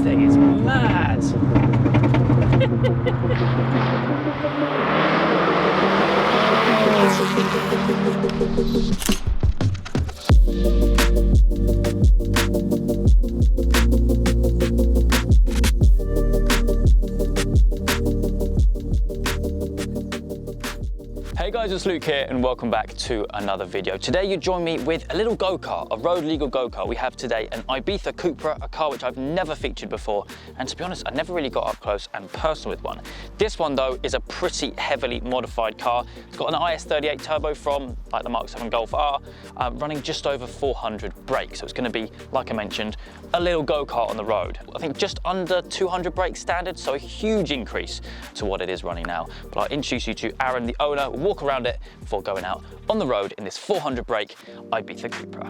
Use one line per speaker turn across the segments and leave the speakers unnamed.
thing is mad. Hey guys, it's Luke here and welcome back to another video. Today you join me with a little go-kart, a road legal go-kart. We have today an Ibiza Cupra, a car which I've never featured before, and to be honest, I never really got up close and personal with one. This one though is a pretty heavily modified car. It's got an IS38 turbo from like the Mark 7 Golf R, running just over 400 brakes. So it's going to be, like I mentioned, a little go-kart on the road. I think just under 200 brakes standard, so a huge increase to what it is running now. But I'll introduce you to Aaron, the owner. We'll walk around it before going out on the road in this 400 brake Ibiza Cupra.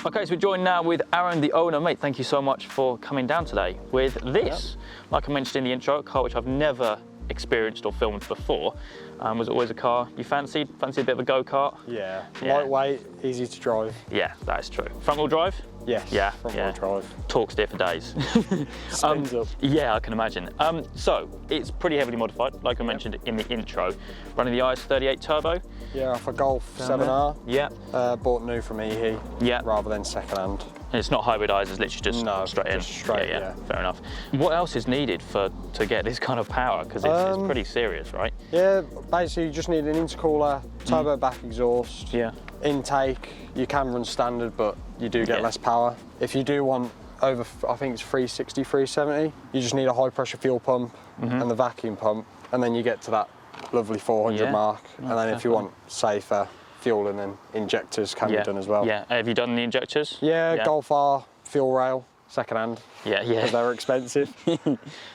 Okay, so we're joined now with Aaron, the owner. Mate, thank you so much for coming down today with this. Yep. Like I mentioned in the intro, a car which I've never experienced or filmed before. Was it always a car you fancied? Fancied a bit of a go-kart?
Yeah, lightweight, easy to drive.
Yeah, that is true. Front wheel drive?
Yes,
yeah,
front wheel drive.
Talk steer for days.
Spins up.
Yeah, I can imagine. So, it's pretty heavily modified, like I mentioned in the intro. Running the IS38 turbo.
Yeah, off a Golf 7R.
Yeah.
Bought new from EHE,
yeah,
rather than second hand.
And it's not hybridized, it's literally just straight in.
Just straight,
yeah, fair enough. What else is needed to get this kind of power? Because it's pretty serious, right?
Yeah, basically you just need an intercooler, turbo back exhaust, intake. You can run standard, but you do get less power. If you do want over, I think it's 360, 370, you just need a high pressure fuel pump and the vacuum pump, and then you get to that lovely 400 mark. And then if you want safer fuel, and then injectors can be done as well.
Yeah, have you done the injectors?
Yeah, Golf R, fuel rail, second hand.
Yeah.
Because they're expensive.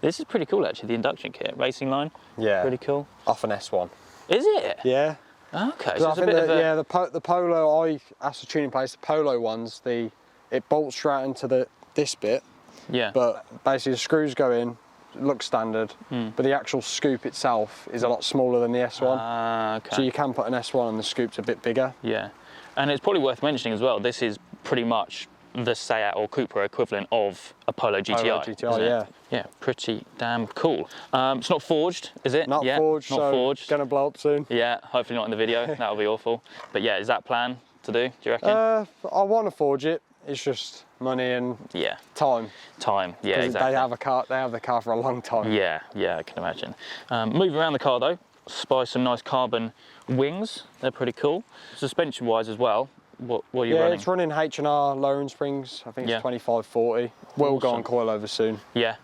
This is pretty cool actually, the induction kit, racing line. Yeah. Pretty cool.
Off an S1.
Is it?
Yeah.
Okay,
so I think the Polo, I asked the tuning place, the Polo ones, it bolts straight into this bit. Yeah. But basically the screws go in, looks standard, but the actual scoop itself is a lot smaller than the S1. Okay. So you can put an S1 and the scoop's a bit bigger. Yeah. And it's probably worth mentioning as well, this is pretty much the Seat or Cupra equivalent of a Polo GTI. Polo GTI, yeah.
Yeah, pretty damn cool. It's not forged, is it?
Not forged, not forged. Gonna blow up soon.
Yeah, hopefully not in the video, that'll be awful. But yeah, is that plan to do you reckon?
I want to forge it, it's just money and time.
Time, yeah, exactly.
They have the car for a long time.
Yeah, I can imagine. Moving around the car though, spy some nice carbon wings, they're pretty cool. Suspension wise as well, what are you running?
Yeah, it's running H&R lowering springs, I think it's 2540. Will go on coilover soon. Yeah,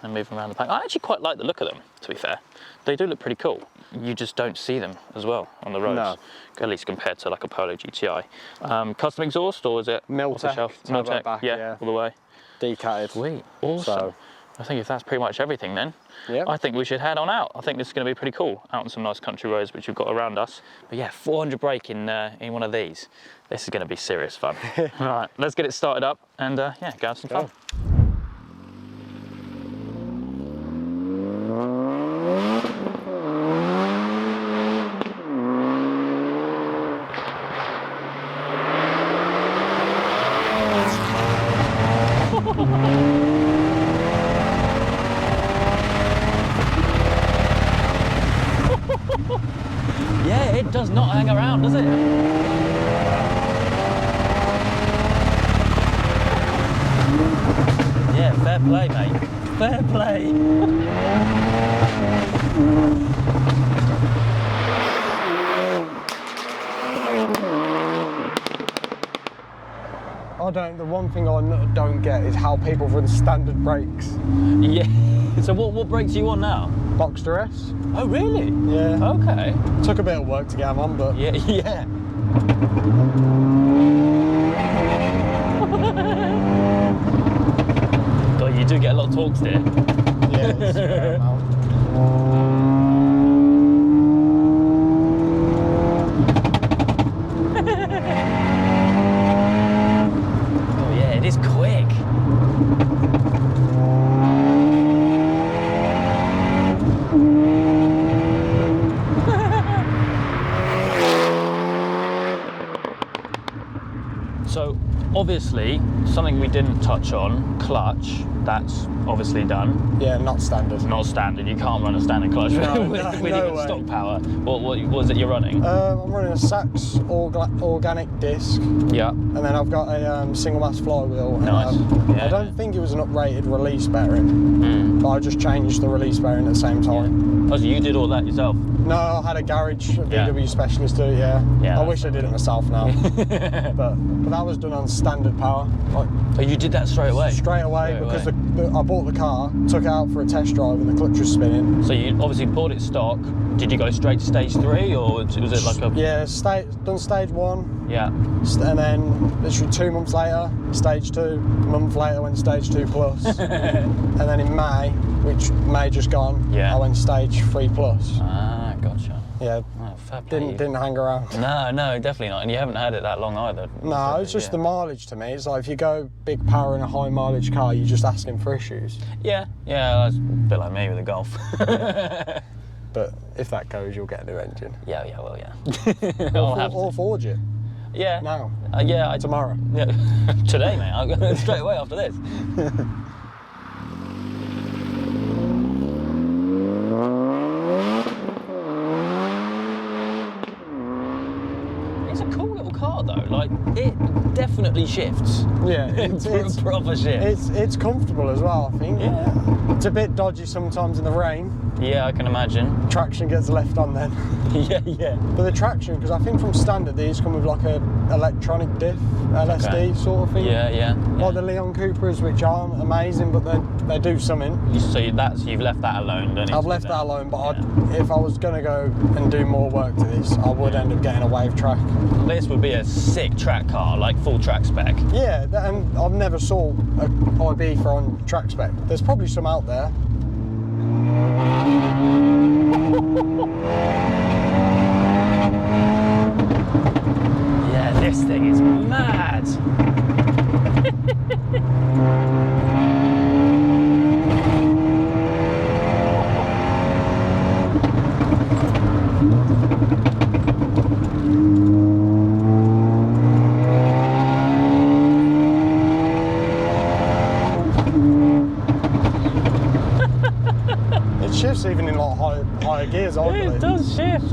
and moving around the pack. I actually quite like the look of them, to be fair. They do look pretty cool. You just don't see them as well on the roads, at least compared to like a Polo GTI. Custom exhaust, or is it Miltec,
Miltec,
back,
all the way.
Decatted.
Sweet, awesome. So, I think if that's pretty much everything then, I think we should head on out. I think this is going to be pretty cool, out on some nice country roads which we've got around us. But yeah, 400 brake in one of these. This is going to be serious fun. All right, let's get it started up and go have some fun. Yeah, it does not hang around, does it? Yeah, fair play, mate. Fair play.
The one thing I don't get is how people run standard brakes.
Yeah. So what brakes are you on now?
Boxster S.
Oh really?
Yeah.
Okay.
Took a bit of work to get them on, but
yeah. God, you do get a lot of torque steer.
Yeah, it's a fair amount.
So obviously, something we didn't touch on, clutch, that's obviously done.
Yeah, not standard.
Not standard, you can't run a standard clutch with
no way.
stock power. What was it you're running?
I'm running a Sachs organic disc.
Yeah.
And then I've got a single mass flywheel.
Nice.
And, I don't think it was an uprated release bearing, but I just changed the release bearing at the same time.
Yeah. Oh, so you did all that yourself?
No, I had a garage, a VW specialist do it, yeah. I wish I did it myself now. but that was done on standard power. Like,
oh, you did that straight away?
Straight away, because I bought the car, took it out for a test drive and the clutch was spinning.
So you obviously bought it stock. Did you go straight to stage 3 or was it like a...
Yeah, done stage 1.
Yeah.
And then literally 2 months later, stage 2. A month later went stage 2 plus. And then in May, which May just gone, I went stage 3 plus.
Ah, gotcha.
Yeah,
fair play.
didn't hang around.
No, definitely not. And you haven't had it that long either.
No, it's just the mileage to me. It's like if you go big power in a high mileage car, you're just asking for issues.
Yeah, that's a bit like me with the Golf.
But if that goes, you'll get a new engine.
Yeah.
Or forge it.
Yeah.
Now.
Tomorrow. Yeah. Today, mate. I'll go straight away after this. It's a cool little car though. Like it definitely shifts.
Yeah, it's
proper shift.
It's comfortable as well, I think.
Yeah.
It's a bit dodgy sometimes in the rain.
Yeah, I can imagine.
Traction gets left on then.
yeah.
But the traction, because I think from standard these come with like a electronic diff, LSD sort of thing.
Yeah.
Like the Leon Cupras, which aren't amazing, but they do something.
So you've left that alone, don't you?
I've left that alone, but if I was going to go and do more work to this, I would end up getting a wave track.
This would be a sick track car, like full track spec.
Yeah, and I've never saw a Ibiza on track spec. There's probably some out there.
Yeah, this thing is mad.
It shifts even in like higher gears, I believe.
It does shift.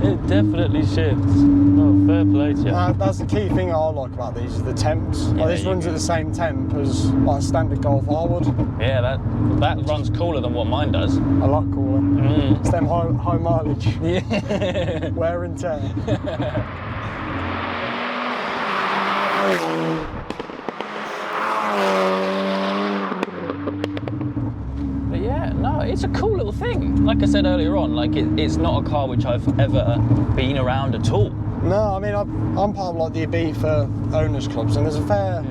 It definitely shifts. Oh, fair play to you.
That's the key thing I like about these, is the temps. Like this runs at the same temp as like a standard Golf R would.
Yeah, that runs cooler than what mine does.
A lot cooler. It's them high mileage.
Yeah.
Wear and tear.
It's a cool little thing. Like I said earlier on, like it's not a car which I've ever been around at all.
No, I mean I'm part of like the Ibiza owners clubs, and there's a fair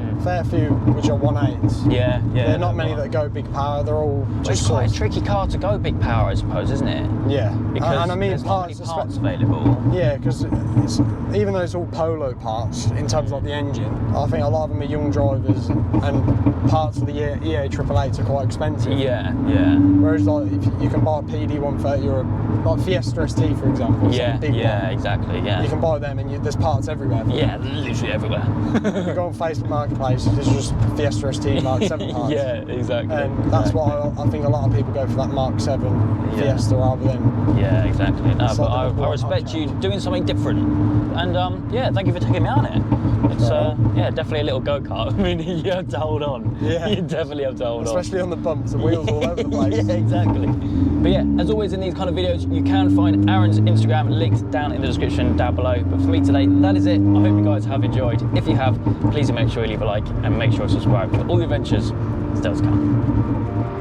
few which are 1.8s.
Yeah.
There are not many that go big power. They're all just
it's quite a tricky car to go big power, I suppose, isn't it?
Yeah,
because
and I mean
there's not many parts available.
Yeah, because even though it's all polo parts in terms of like the engine, I think a lot of them are young drivers, and parts of the EA888s are quite expensive.
Yeah.
Whereas like if you can buy a PD130 or like Fiesta ST for example,
exactly. Yeah.
You can buy them, and there's parts everywhere.
Yeah, literally everywhere.
You go on Facebook Marketplace, there's just Fiesta ST Mark 7 parts.
Yeah, exactly.
And that's why I think a lot of people go for that Mark 7 Fiesta rather than...
Yeah, exactly. No, but I respect you doing something different. And thank you for taking me on it. It's definitely a little go-kart. I mean, you have to hold on. Yeah. You definitely have to hold on.
Especially on the bumps, the wheels all over the place.
Yeah, exactly. But yeah, as always in these kind of videos, you can find Aaron's Instagram linked down in the description down below. But for me today, that is it. I hope you guys have enjoyed. If you have, please make sure you leave a like and make sure to subscribe to all the adventures still to come.